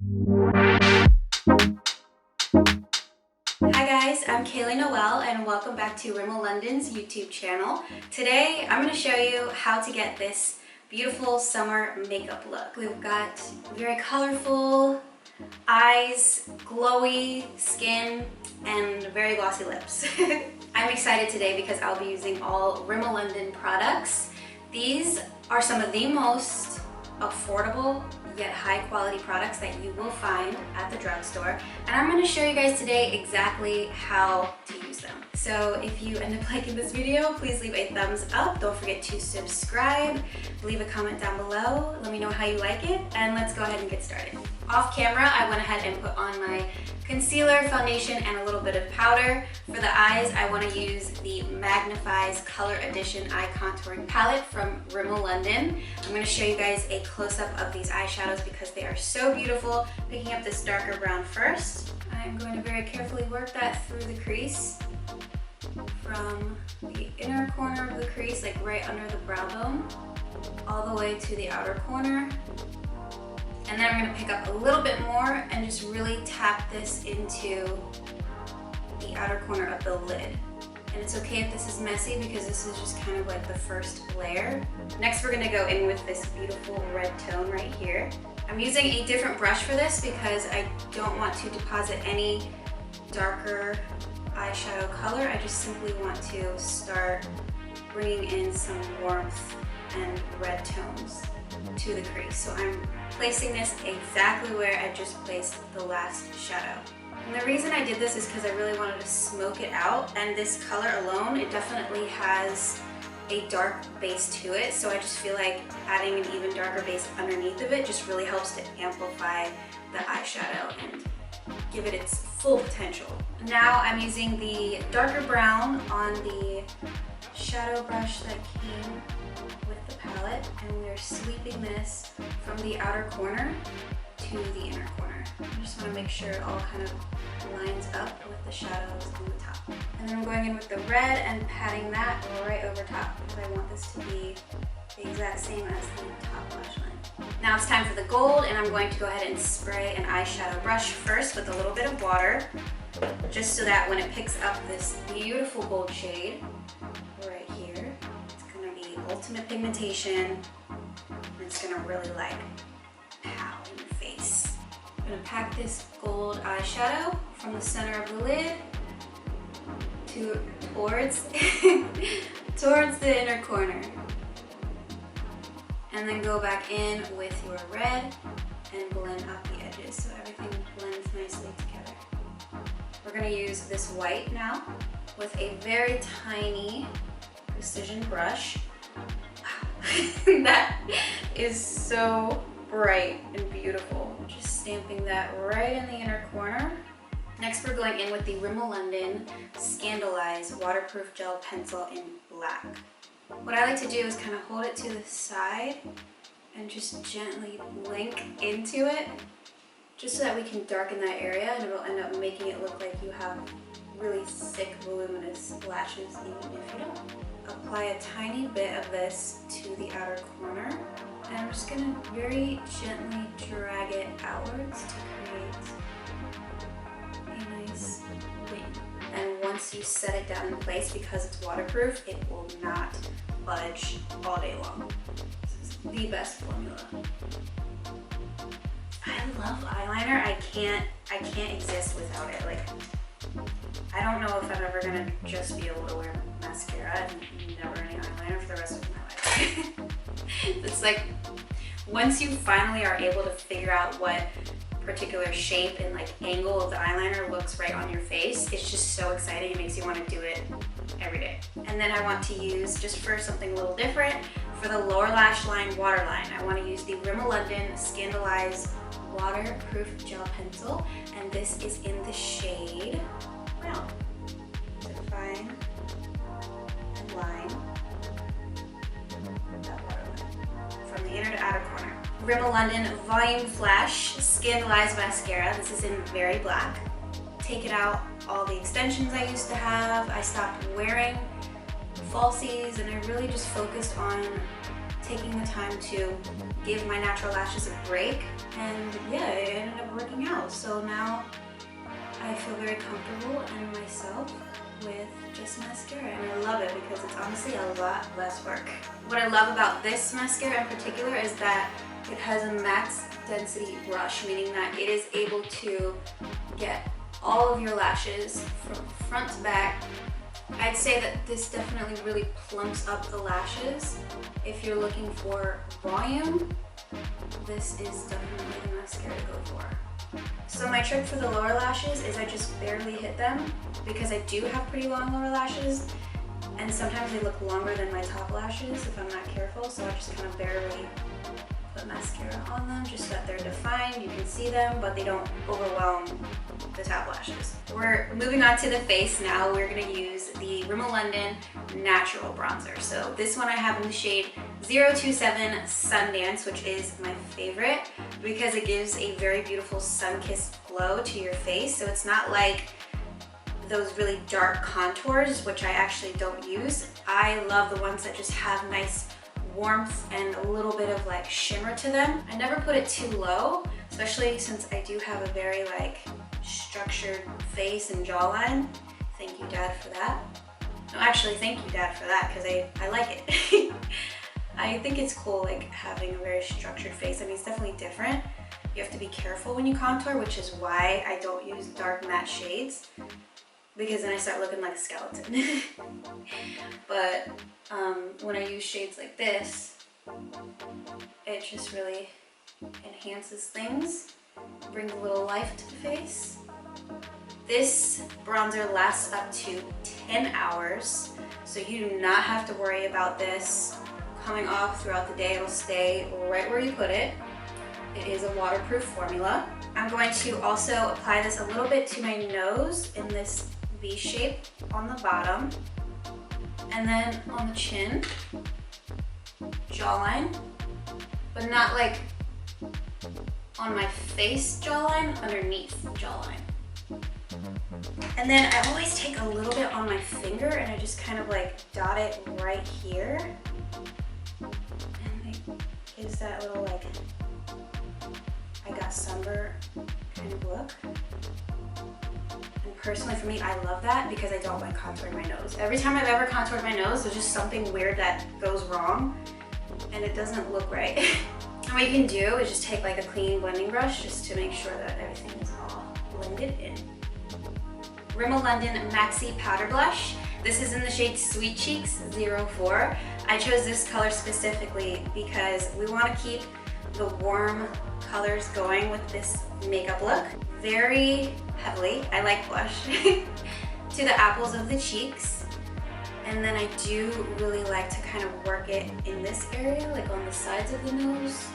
Hi guys, I'm Kayleigh Noelle and welcome back to Rimmel London's YouTube channel. Today I'm going to show you how to get this beautiful summer makeup look. We've got very colorful eyes, glowy skin, and very glossy lips. I'm excited today because I'll be using all Rimmel London products. These are some of the most affordable yet high quality products that you will find at the drugstore, and I'm going to show you guys today exactly how to use them. So if you end up liking this video, please leave a thumbs up. Don't forget to subscribe, leave a comment down below, let me know how you like it, and let's go ahead and get started. Off camera, I went ahead and put on my concealer, foundation, and a little bit of powder. For the eyes, I want to use the Magnif'Eyes Color Edition Eye Contouring Palette from Rimmel London. I'm going to show you guys a close-up of these eyeshadows because they are so beautiful. Picking up this darker brown first, I'm going to very carefully work that through the crease from the inner corner of the crease, like right under the brow bone, all the way to the outer corner. And then I'm going to pick up a little bit more and just really tap this into the outer corner of the lid. And it's okay if this is messy because this is just kind of like the first layer. Next we're going to go in with this beautiful red tone right here. I'm using a different brush for this because I don't want to deposit any darker eyeshadow color. I just simply want to start bringing in some warmth and red tones to the crease. So I'm placing this exactly where I just placed the last shadow. And the reason I did this is because I really wanted to smoke it out, and this color alone, it definitely has a dark base to it, so I just feel like adding an even darker base underneath of it just really helps to amplify the eyeshadow and give it its full potential. Now I'm using the darker brown on the shadow brush that came with the palette, and we're sweeping this from the outer corner to the inner corner. I just want to make sure it all kind of lines up with the shadows on the top. And then I'm going in with the red and patting that right over top because I want this to be the exact same as the top lash line. Now it's time for the gold, and I'm going to go ahead and spray an eyeshadow brush first with a little bit of water, just so that when it picks up this beautiful gold shade right here, it's going to be ultimate pigmentation, and it's going to really like pow in your face. I'm going to pack this gold eyeshadow from the center of the lid towards the inner corner. And then go back in with your red and blend out the edges so everything blends nicely together. We're going to use this white now with a very tiny precision brush. Wow, that is so bright and beautiful. Just stamping that right in the inner corner. Next we're going in with the Rimmel London Scandaleyes Waterproof Gel Pencil in black. What I like to do is kind of hold it to the side and just gently blink into it, just so that we can darken that area, and it'll end up making it look like you have really thick, voluminous lashes even if you don't. Apply a tiny bit of this to the outer corner, and I'm just going to very gently drag it outwards to create a nice wing. And once you set it down in place, because it's waterproof, it will not budge all day long. This is the best formula. I love eyeliner. I can't exist without it. Like, I don't know if I'm ever gonna just be able to wear mascara and never any eyeliner for the rest of my life. It's like, once you finally are able to figure out what particular shape and like angle of the eyeliner looks right on your face, it's just so exciting. It makes you want to do it every day. And then I want to use, just for something a little different, for the lower lash line waterline, I want to use the Rimmel London Scandaleyes Waterproof Gel Pencil, and this is in the shade brown. Define and line that waterline from the inner to outer corner. Rimmel London Volume Flash Scandaleyes Mascara. This is in very black. Taken out all the extensions I used to have. I stopped wearing falsies and I really just focused on taking the time to give my natural lashes a break, and yeah, it ended up working out. So now I feel very comfortable in myself with just mascara, and I love it because it's honestly a lot less work. What I love about this mascara in particular is that it has a max density brush, meaning that it is able to get all of your lashes from front to back. I'd say that this definitely really plumps up the lashes. If you're looking for volume, this is definitely the mascara to go for. So my trick for the lower lashes is I just barely hit them because I do have pretty long lower lashes, and sometimes they look longer than my top lashes if I'm not careful, so I just kind of barely put mascara on them just so that they're defined, you can see them, but they don't overwhelm the top lashes. We're moving on to the face now. We're gonna use the Rimmel London Natural Bronzer. So this one I have in the shade 027 Sundance, which is my favorite because it gives a very beautiful sun-kissed glow to your face. So it's not like those really dark contours, which I actually don't use. I love the ones that just have nice warmth and a little bit of like shimmer to them. I never put it too low, especially since I do have a very like structured face and jawline. Thank you, Dad, for that. No, actually, thank you, Dad, for that because I like it. I think it's cool like having a very structured face. I mean, it's definitely different. You have to be careful when you contour, which is why I don't use dark matte shades, because then I start looking like a skeleton. But when I use shades like this, it just really enhances things, brings a little life to the face. This bronzer lasts up to 10 hours, so you do not have to worry about this coming off throughout the day. It'll stay right where you put it. It is a waterproof formula. I'm going to also apply this a little bit to my nose in this V shape on the bottom, and then on the chin, jawline, but not like on my face jawline, underneath jawline. And then I always take a little bit on my finger and I just kind of like dot it right here, and it gives that little like I got sunburn kind of look. And personally for me, I love that because I don't like contouring my nose. Every time I've ever contoured my nose, there's just something weird that goes wrong and it doesn't look right. And what you can do is just take like a clean blending brush just to make sure that everything is all blended in. Rimmel London Maxi Powder Blush. This is in the shade Sweet Cheeks 04. I chose this color specifically because we want to keep the warm colors going with this makeup look. Very heavily, I like blush, to the apples of the cheeks. And then I do really like to kind of work it in this area, like on the sides of the nose.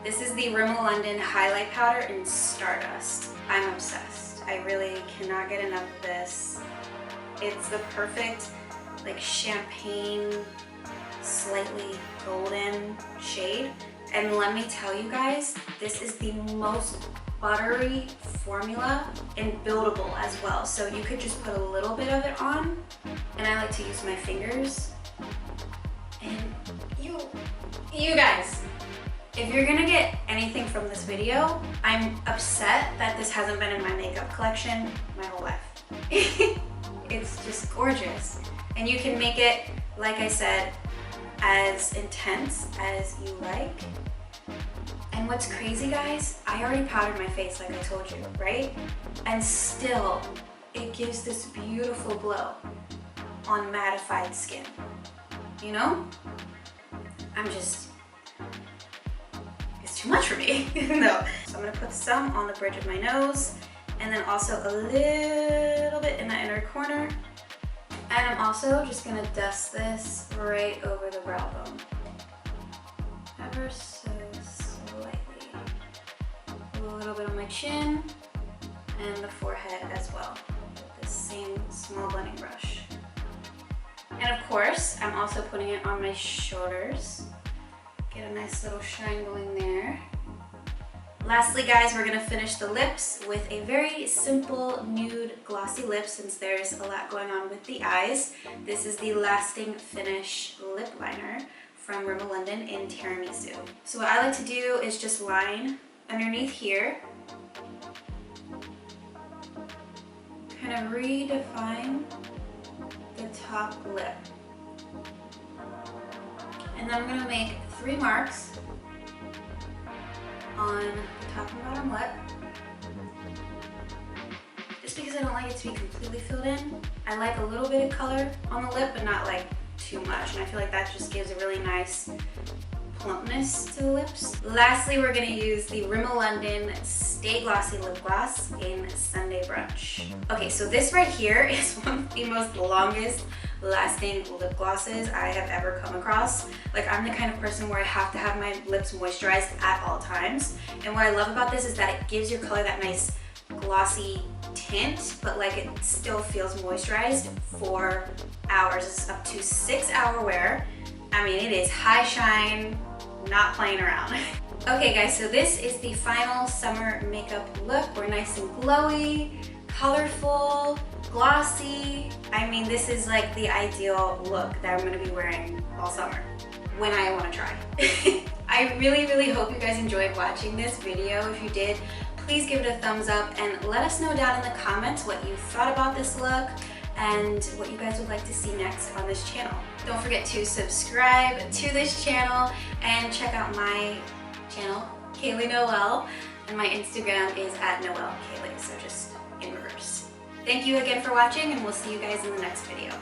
This is the Rimmel London Highlight Powder in Stardust. I'm obsessed. I really cannot get enough of this. It's the perfect like champagne, slightly golden shade. And let me tell you guys, this is the most buttery formula and buildable as well. So you could just put a little bit of it on, and I like to use my fingers. And you guys, if you're gonna get anything from this video, I'm upset that this hasn't been in my makeup collection my whole life. It's just gorgeous. And you can make it, like I said, as intense as you like. And what's crazy, guys, I already powdered my face like I told you, right? And still, it gives this beautiful glow on mattified skin, you know? It's too much for me, no. So I'm gonna put some on the bridge of my nose, and then also a little bit in the inner corner. And I'm also just gonna dust this right over the brow bone. Ever so slightly. A little bit on my chin and the forehead as well, with this same small blending brush. And of course, I'm also putting it on my shoulders. Get a nice little shine going there. Lastly, guys, we're gonna finish the lips with a very simple nude glossy lip since there's a lot going on with the eyes. This is the Lasting Finish lip liner from Rimmel London in Tiramisu. So what I like to do is just line underneath here, kind of redefine the top lip. And then I'm going to make 3 marks on the top and bottom lip. Just because I don't like it to be completely filled in. I like a little bit of color on the lip, but not like too much. And I feel like that just gives a really nice plumpness to the lips. Lastly, we're going to use the Rimmel London Stay Glossy Lip Gloss in Sunday Brunch. Okay, so this right here is one of the most longest lasting lip glosses I have ever come across. Like, I'm the kind of person where I have to have my lips moisturized at all times. And what I love about this is that it gives your color that nice glossy tint, but like it still feels moisturized for hours. It's up to 6-hour wear. I mean, it is high shine, not playing around. Okay guys, so this is the final summer makeup look. We're nice and glowy, colorful, glossy. I mean, this is like the ideal look that I'm gonna be wearing all summer when I wanna try. I really hope you guys enjoyed watching this video. If you did, please give it a thumbs up and let us know down in the comments what you thought about this look and what you guys would like to see next on this channel. Don't forget to subscribe to this channel and check out my channel, Kayleigh Noelle, and my Instagram is @NoelleKayleigh, so just in reverse. Thank you again for watching, and we'll see you guys in the next video.